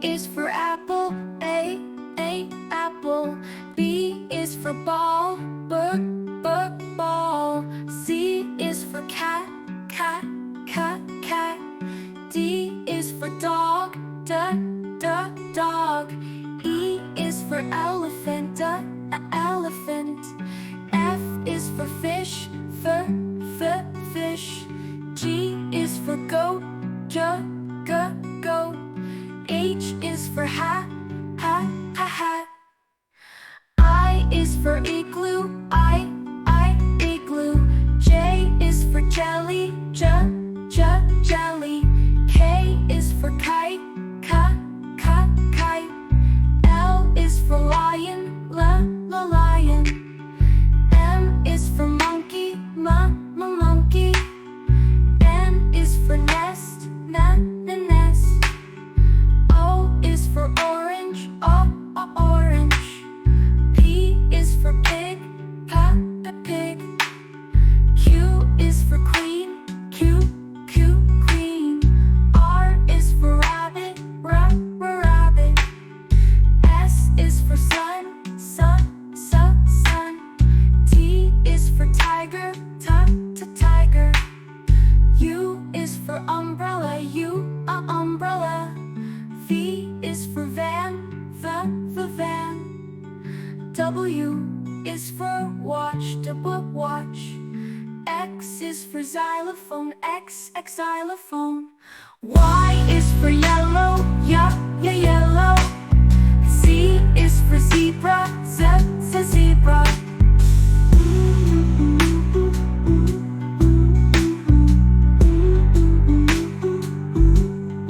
is for apple, A, apple. B is for ball, B, ball. C is for cat, cat. D is for dog, D, dog. E is for elephant, elephant. F is for fish, fish. G is for goat, goat. H is for hat, hat. I is for igloo, I, igloo. J is for jelly, jelly. K is for kite, kite. L is for lion, lion. M is for monkey, monkey. N is for nest, nest. O is for orange, orange. P is for pig, pig. Q is for queen, queen. R is for rabbit, rabbit. S is for sun, sun. T is for tiger, tiger. U is for umbrella, umbrella. V is for van, van. W is for watch, watch. X is for xylophone, xylophone. Y is for yellow, yellow. Z is for zebra, zebra.